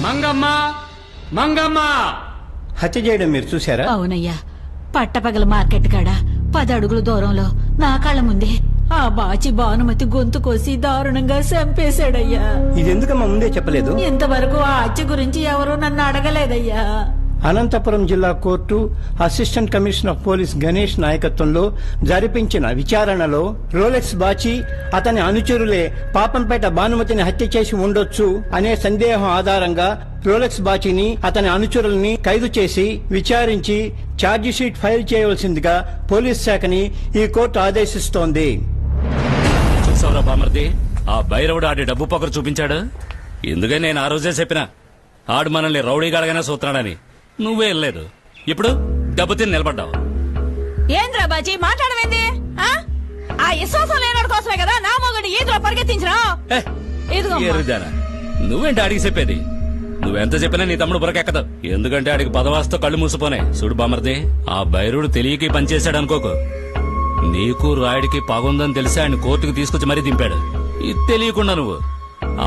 మంగమ్మ మంగమ్మ హత్య చేయడం మీరు చూసారా? అవునయ్యా, పట్టపగల మార్కెట్ కాడ 10 అడుగుల దూరంలో నా కళ్ళ ముందే ఆ బాచి భానుమతి గొంతు కోసి దారుణంగా చంపేశాడయ్యా. ఇది ఎందుకమ్మా ముందే చెప్పలేదు? ఇంతవరకు ఆ హత్య గురించి ఎవరూ నన్ను అడగలేదయ్యా. అనంతపురం జిల్లా court assistant commissioner of police Ganesh నాయకత్వంలో జరిపించిన విచారణలో రోలెక్స్ బాచి అతని అనుచరులే పాపంపేట భానుమతిని హత్య చేసి ఉండొచ్చు అనే సందేహం ఆధారంగా రోలెక్స్ బాచిని అతని అనుచరుల్ని ఖైదు చేసి విచారించి ఛార్జిషీట్ ఫైల్ చేయవలసిందిగా పోలీస్ శాఖని ఈ కోర్టు ఆదేశిస్తోంది. చూసావురా బామర్ది, ఆ భైరవుడు ఆడి డబ్బు పొగరు చూపించాడు. ఎందుకని నేను ఆ రోజే చెప్పిన ఆడు మనల్ని రౌడీగాడగానే చూస్తున్నాడని. నువ్వే వెళ్ళలేదు, ఇప్పుడు దెబ్బతిని నిలబడ్డావు. ఏంద్రా బాచి మాట్లాడమైంది? ఆ విశ్వాసం లేనాడు కోసమే కదా నా మొగని ఈదులో పరిగెత్తించరా. నువ్వేంటి ఆడికి చెప్పేది? నువ్వెంత చెప్పినా నీ తమ్ముడు బురకెక్కదు. ఎందుకంటే ఆడికి పదవాస్తో కళ్ళు మూసిపోనే. చూడు బామర్ది, ఆ భైరుడు తెలియకి పనిచేశాడు అనుకోకు. నీకు రాయుడికి పగుందని తెలిసి ఆయన కోర్టుకు తీసుకొచ్చి మరీ దింపాడు. ఇది తెలియకుండా నువ్వు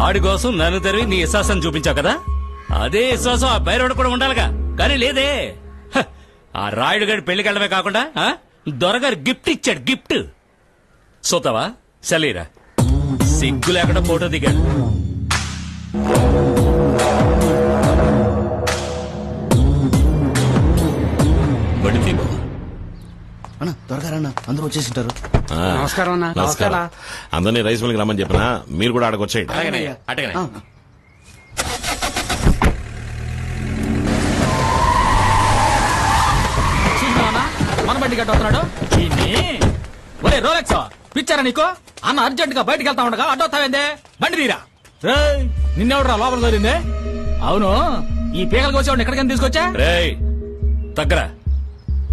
ఆడి కోసం నన్ను తెరివి నీ విశ్వాసం చూపించావు కదా. అదే విశ్వాసం ఆ భైరవుడు కూడా ఉండాలిగా, కానీ లేదే. ఆ రాయుడు గారి పెళ్లికెళ్ళమే కాకుండా దొరగారు గిఫ్ట్ ఇచ్చాడు. గిఫ్ట్ సోతావా? చలీరా, సిగ్గు లేకుండా ఫోటో దిగాడు. అన్న త్వరగా రన్న, అందరూ వచ్చేసింటారు. నమస్కారం అన్న. నమస్కారం. అందరినీ రైస్ మిల్కి రమ్మని చెప్పినా మీరు కూడా ఆడకు వచ్చేయండి. అటగనే మన బండి గట్ట వస్తున్నాడు. ఒరే రోలెక్స్, పిచ్చారా నీకు? అన్న అర్జెంట్ గా బయటకు వెళ్తా ఉండగా అడ్డొస్తావేందే? బండి తీరా. నిన్నెవడరా లోపల దొరిందే? అవును, ఈ పీకలకు వచ్చేవాడిని ఎక్కడికైనా తీసుకొచ్చా? రేయ్ తగ్గరా,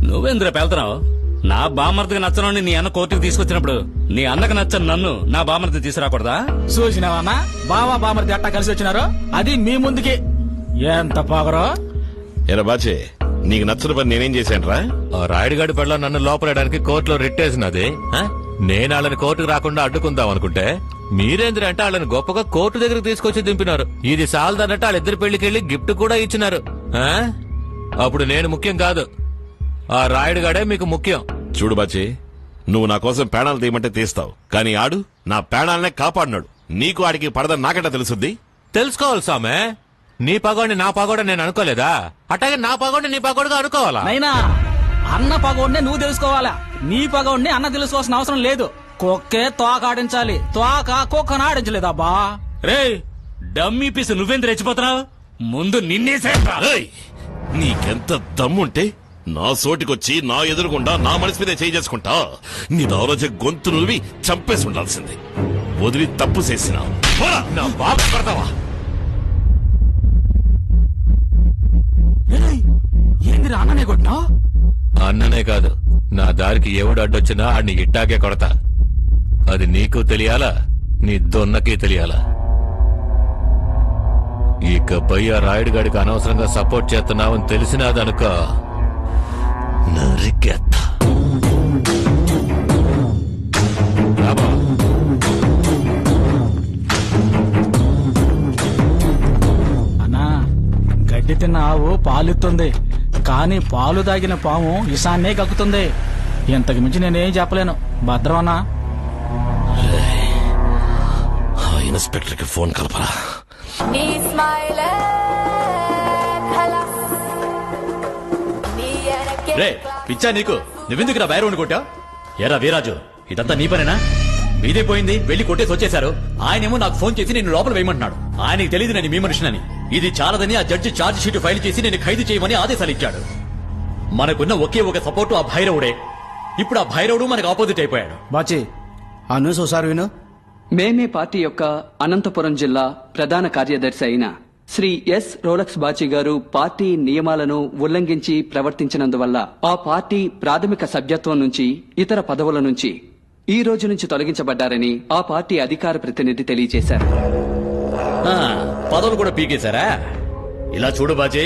నువ్వెందుకు వెళ్తున్నావు? నా బామర్దికి నచ్చనోని నీ అన్న కోర్టుకు తీసుకొచ్చినప్పుడు నీ అన్నకు నచ్చని నన్ను నా బామర్ది తీసుకురాకూడదా? చూసినావన్నా, బావా బామర్ది అట్టా కలిసి వచ్చినారు. అది మీ ముందుకి ఎంత పాగరో. ఎరా బాచే, నీకు నచ్చిన పని నేనేం చేశాను రా? రాయుడుగాడి పెళ్ళ నన్ను లోపలేయడానికి కోర్టులో రిట్టేసినది. నేను వాళ్ళని కోర్టుకు రాకుండా అడ్డుకుందాం అనుకుంటే మీరేంద్ర అంటే వాళ్ళని గొప్పగా కోర్టు దగ్గరకు తీసుకొచ్చి దింపినారు. ఇది సాలదన్నట్టు వాళ్ళిద్దరి పెళ్లికెళ్లి గిఫ్ట్ కూడా ఇచ్చినారు. అప్పుడు నేను ముఖ్యం కాదు, ఆ రాయుడుగాడే మీకు ముఖ్యం. చూడు బాచి, నువ్వు నా కోసం పేణాలు తీయమంటే తీస్తావు, కానీ ఆడు నా పేణాలనే కాపాడినాడు. నీకు ఆడికి పడదని నాకంటే తెలుసుద్ది. తెలుసుకోవాలి సామే, నీ పగోడిని నా పగోడ నేను అనుకోలేదా? అట్లాగే నా పగోడిని నీ పగోడుగా అనుకోవాలా? నైనా అన్న పగోడిని నువ్వు తెలుసుకోవాలా, నీ పగోడిని అన్న తెలుసుకోవాల్సిన అవసరం లేదు. కుక్కే తోక ఆడించాలి, తోక కుక్కను ఆడించలేదబ్బా. రే డమ్మీ పీసు, నువ్వెందుకు రెచ్చిపోతున్నావు? ముందు నిన్నేసేట్రా. నీకెంత దమ్ముంటే నా సోటికొచ్చి నా ఎదురుగుండా నా మనసు మీద చేయి చేసుకుంటా? నీ దౌరజ గొంతు నువ్వి చంపేసి ఉండాల్సింది. వదిలి తప్పు చేసినా నా బాబు పడతావా? ఏందిరా అన్ననే కొట్టినా? అన్ననే కాదు, నా దారికి ఎవడు అడ్డొచ్చినా ఆడిని ఇట్టాకే కొడతా. అది నీకు తెలియాలా, నీ దొన్నకి తెలియాలా. ఇకపై ఆ రాయుడుగాడికి అనవసరంగా సపోర్ట్ చేస్తున్నావని తెలిసినాదనుకో, నరికేత్తా. అన్నా, గడ్డి తిన్న ఆవు పాలిస్తుంది, కానీ పాలు దాగిన పాము ఇసాన్నే కక్కుతుంది. ఇంతకు మించి నేనేం చెప్పలేను. భద్రమన్నా. ఇన్స్పెక్టర్ కి ఫోన్ కలపరా? రే పిచ్చా నీకు, నువ్వెందుకు రా బైరవుని కొట్టా? ఎరా వీరాజు, ఇదంతా నీ పనేనా? మీదే పోయింది, వెళ్లి కొట్టేసి వచ్చేశారు. ఆయనేమో నాకు ఫోన్ చేసి నేను లోపల వేయమంటున్నాడు. ఆయనకి తెలియదు నేను మీ మనిషినని. ఇది చాలదని ఆ జడ్జి ఛార్జ్ షీట్ ఫైల్ చేసి నేను ఖైదు చేయమని ఆదేశాలు ఇచ్చాడు. మనకున్న ఒకే ఒక సపోర్టు ఆ భైరవుడే. ఇప్పుడు ఆ భైరవుడు మనకు ఆపోజిట్ అయిపోయాడు. బాచి, ఆ న్యూస్ ఒకసారి విను. మేమే పార్టీ యొక్క అనంతపురం జిల్లా ప్రధాన కార్యదర్శి అయిన శ్రీ ఎస్ రోలక్స్ బాచి గారు పార్టీ నియమాలను ఉల్లంఘించి ప్రవర్తించినందువల్ల ఆ పార్టీ ప్రాథమిక సభ్యత్వం నుంచి ఇతర పదవుల నుంచి ఈ రోజు నుంచి తొలగించబడ్డారని ఆ పార్టీ అధికార ప్రతినిధి తెలియజేశారు. పదవులు కూడా పీకేశారా? ఇలా చూడు బాజీ,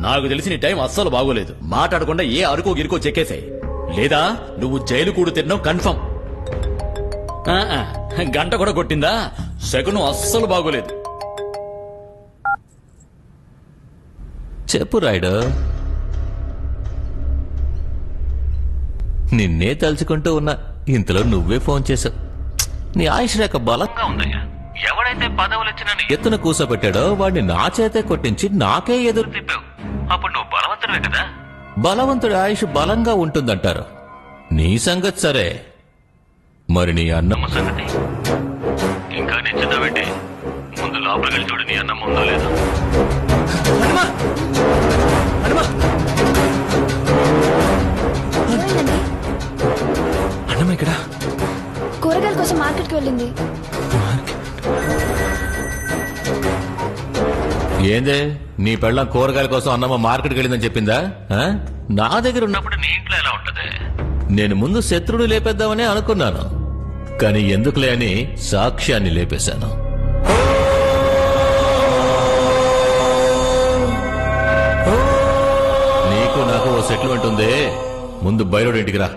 నాకు తెలిసిన టైం అస్సలు బాగోలేదు. మాట్లాడకుండా ఏ అరుకో గిరుకో చెక్కేశాయి, లేదా నువ్వు జైలు కూడు తిన్నావు కన్ఫర్మ్. గంట కూడా కొట్టిందా? శకునం అస్సలు బాగోలేదు. చెప్పు రాయుడు. నిన్నే తలుచుకుంటూ ఉన్నా, ఇంతలో నువ్వే ఫోన్ చేశావు. నీ ఆయుష్ రేఖ బలంగా ఉందయ్యా. ఎవడైతే పదవులు ఇచ్చిన ఎత్తున కూసోబెట్టాడో వాడిని నా చేతే కొట్టించి నాకే ఎదురు తిప్పావు. అప్పుడు నువ్వు బలవంతుడే కదా. బలవంతుడి ఆయుష్ బలంగా ఉంటుందంటారు. నీ సంగతి సరే, మరి నీ అన్నమ్మ సంగతి ఇంకా నిశ్చితమేంటి? ముందు లోపలికి చూడు, నీ అన్నం ఉందో లేదో. అన్నమ్మ ఇక్కడ కూరగాయల కోసం మార్కెట్కి వెళ్ళింది. ఏందే, నీ పెళ్ళం కూరగాయల కోసం అన్నమ్మ మార్కెట్కి వెళ్ళిందని చెప్పిందా? ఆ? నా దగ్గర ఉన్నప్పుడు నీ ఇంట్లో ఎలా ఉంటది? నేను ముందు శత్రుడు లేపేద్దామని అనుకున్నాను, కానీ ఎందుకులే అని సాక్ష్యాన్ని లేపేశాను. నీకు నాకు ఓ సెటిల్మెంట్ ఉంది. ముందు బైరోడ్ ఇంటికి రా.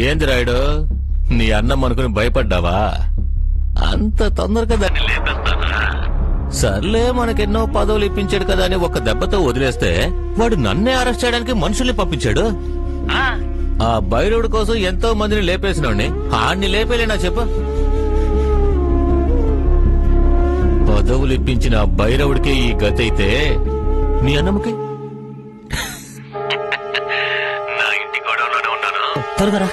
ఏంది రాయుడు, నీ అన్నం అనుకుని భయపడ్డావా? అంత తొందరగా దాన్ని లేపేస్తానా? సర్లే, మనకెన్నో పదవులు ఇప్పించాడు కదా అని ఒక్క దెబ్బతో వదిలేస్తే వాడు నన్నే అరెస్ట్ చేయడానికి మనుషుల్ని పంపించాడు. ఆ బైరవుడి కోసం ఎంతో మందిని లేపేసినోడిని ఆడిని లేపేలేనా చెప్పు? పదవులు ఇప్పించిన ఆ బైరవుడికే ఈ గతి అయితే నీ అన్నమ్మకి? నా ఇంటి గొడవలోనే ఉన్నాను, త్వరగా.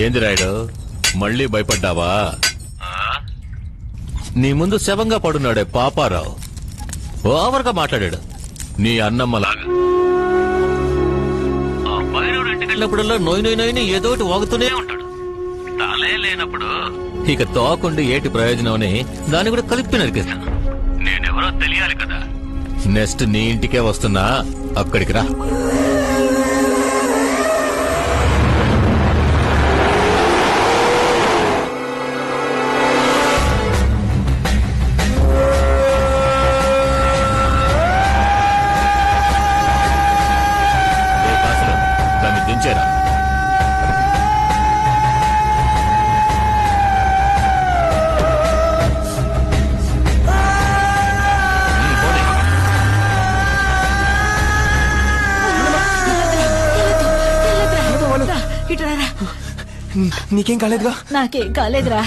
ఏంది రాయుడు, మళ్ళీ భయపడ్డావా? నీ ముందు శవంగా పడున్నాడే పాపారావు ఓవర్గా మాట్లాడాడు. నీ అన్నమ్మలాగా ఆ బైరవుడు ఇంటికి వెళ్ళినప్పుడల్లా నోయి నోయిని ఏదోటి వాగుతూనే ఉంటాడు. తాలే లేనప్పుడు ఇక తోకుండి ఏటి ప్రయోజనం అని దాన్ని కూడా కలిపి నరికేస్తాను. నేనెవరో తెలియాలి కదా. నెక్స్ట్ నీ ఇంటికే వస్తున్నా, అక్కడికి రా. దించేరా. నీకేం కాలేదుగా? నాకేం కాలేదురా.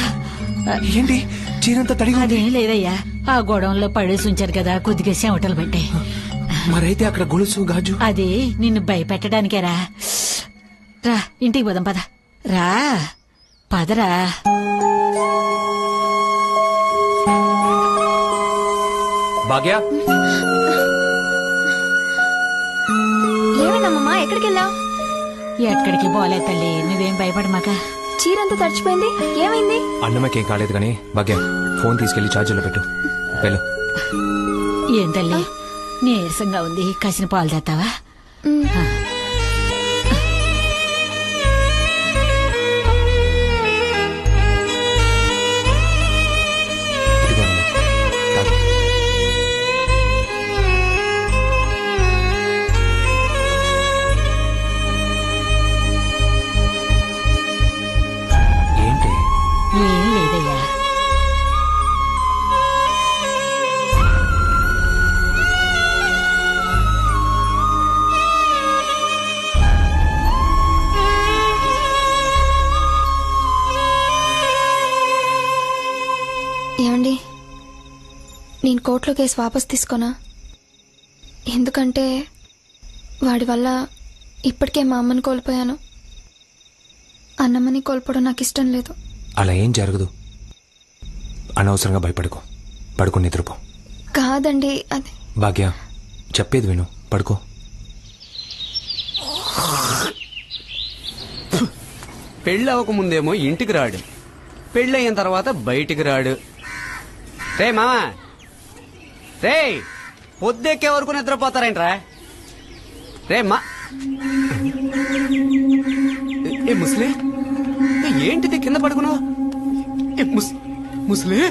ఏంటి చీరంతా తడిగా? అదేం లేదయ్యా, ఆ గొడవంలో పడేసి ఉంచారు కదా, కొద్దిగా చెమటలు పట్టాయి. మరైతే అక్కడ గొలుసు గాజు అది నిన్ను భయపెట్టడానికేరా. రా ఇంటికి పోదాం, పద. రా పదరా. భాగ్య, ఏమైందమ్మా? ఎక్కడికి వెళ్ళావు? ఎక్కడికి పోలే తల్లి, నువ్వేం భయపడమాక. చీరంతా తడిచిపోయింది, ఏమైంది? అన్నమ్మకేం కాలేదు కానీ భాగ్య ఫోన్ తీసుకెళ్లి ఛార్జర్లో పెట్టు. వెళ్ళు. ఏం తల్లి నీరసంగా ఉంది, కసిన పాలు తెస్తావా? ఇదిగో అమ్మా, తాగు. ఏంటి? ఏం లేదయ్యా. ఏమండి, నేను కోర్టులో కేసు వాపస్ తీసుకోనా? ఎందుకంటే వాడి వల్ల ఇప్పటికే మా అమ్మని కోల్పోయాను. అన్నమ్మని కోల్పోవడం నాకు ఇష్టం లేదు. అలా ఏం జరగదు. అనవసరంగా భయపడుకో. పడుకో, నిద్రపో. కాదండి, అది భాగ్య చెప్పేది విను, పడుకో. పెళ్ళి అవ్వకముందేమో ఇంటికి రాడు, పెళ్ళయిన తర్వాత బయటికి రాడు. రే మామా, రే పొద్దెక్కే వరకు నిద్రపోతారేంట్రా? రే మా ఏ ముసలి, ఏంటిది కింద పడుకున్నావు? ముసలి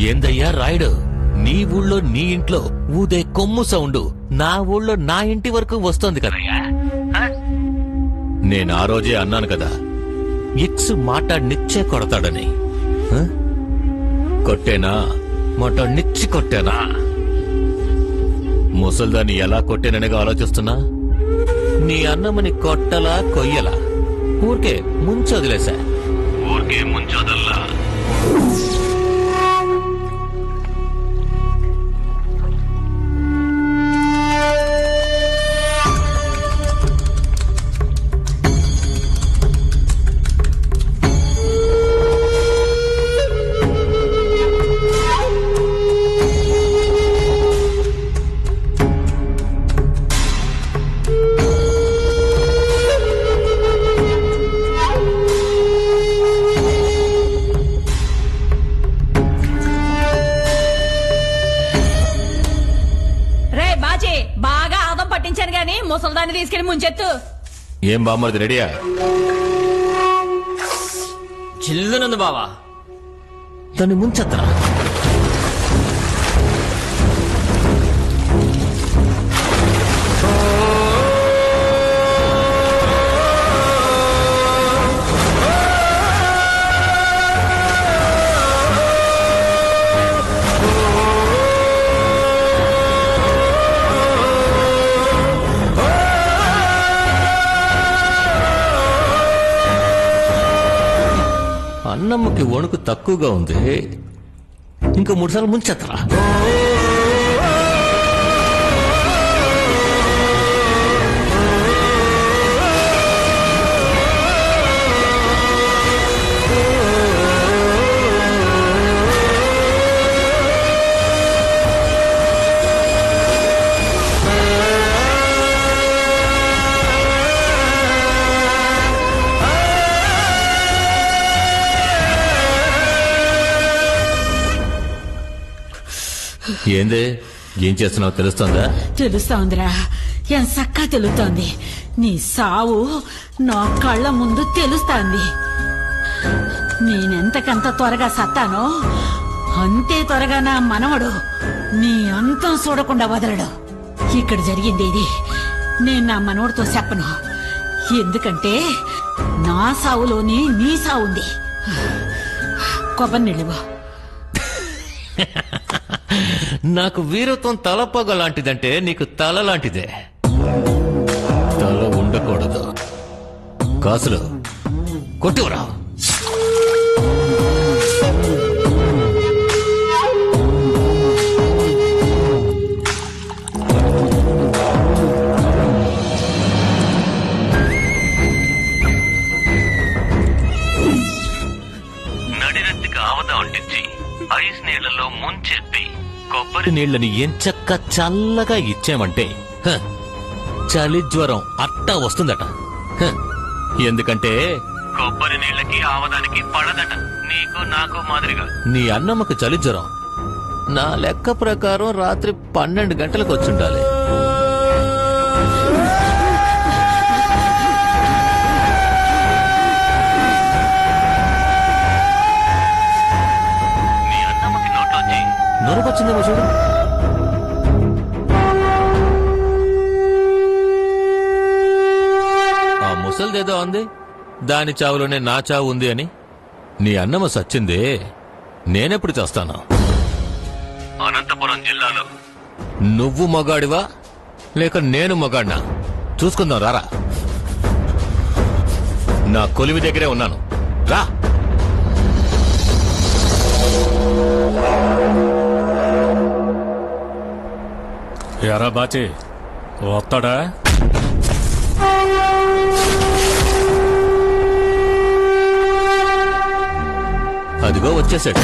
ఏందయ్యా రాయుడు, నీ ఊళ్ళో నీ ఇంట్లో ఊదే కొమ్ము సౌండ్ నా ఊళ్ళో నా ఇంటి వరకు వస్తోంది కదయ్యా. నేను ఆ రోజే అన్నాను కదా, ఇక్స్ మాట్లాడినిచ్చే కొడతాడని. కొట్టేనా? మాట్లాడినిచ్చి కొట్టేనా? ముసల్దాన్ని ఎలా కొట్టేననిగా ఆలోచిస్తున్నా? నీ అన్నమని కొట్టలా కొయ్యలా? ఊరికే ముంచొదిలేసా. ఊరికే ముంచొదల్లా. ముసల్దాన్ని తీసుకెళ్లి ముంచెత్తు. ఏం బామ్మది రెడీయా? చిల్లునందు బావా. దాన్ని ముంచెత్తరా? అన్నమ్మకి వణుకు తక్కువగా ఉంది, ఇంకా 3 సార్లు ముంచెత్తరా? ఏందే, ఏం చేస్తున్నావు తెలుస్తుందా? తెలుస్తోందిరా. ఎంచక్కా తెలుస్తోంది. నీ సావు నా కళ్ళ ముందు తెలుస్తాంది. నేనెంతకంత త్వరగా సత్తానో అంతే త్వరగా నా మనవడు నీ అంతం చూడకుండా వదలడు. ఇక్కడ జరిగింది ఇది నేను నా మనవడితో చెప్పను. ఎందుకంటే నా సావులోనే నీ సావుంది. కొబ్బరి నీళ్ళు. నాకు వీరత్వం తలపగ లాంటిదంటే నీకు తల లాంటిదే. తల ఉండకూడదు. కాసులు కొట్టుకురా. నడిరెత్తికి ఆవద అంటించి ఐస్ నీళ్లలో ముంచెత్తి కొబ్బరి నీళ్లని ఎంచక్క చల్లగా ఇచ్చామంటే చలి జ్వరం అట్టా వస్తుందట. ఎందుకంటే కొబ్బరి నీళ్ళకి ఆవదానికి పడదట. నీకు నాకు మాదిరిగా నీ అన్నమ్మకు చలి జ్వరం నా లెక్క ప్రకారం రాత్రి 12 గంటలకు వచ్చుండాలి. నీ అన్నమ్మకి నోట్లోంచి నొరకొచ్చిందేమో చూడు. ఆ ముసల్దేదో అంది దాని చావులోనే నా చావు ఉంది అని. నీ అన్నమ్మ సచ్చిందే నేనెప్పుడు చేస్తాను? అనంతపురం జిల్లాలో నువ్వు మగాడివా లేక నేను మగాడినా చూసుకుందాం. రారా, నా కొలివి దగ్గరే ఉన్నాను. రా. ఎరా బాచి వస్తాడా? అదిగో వచ్చేసాడు.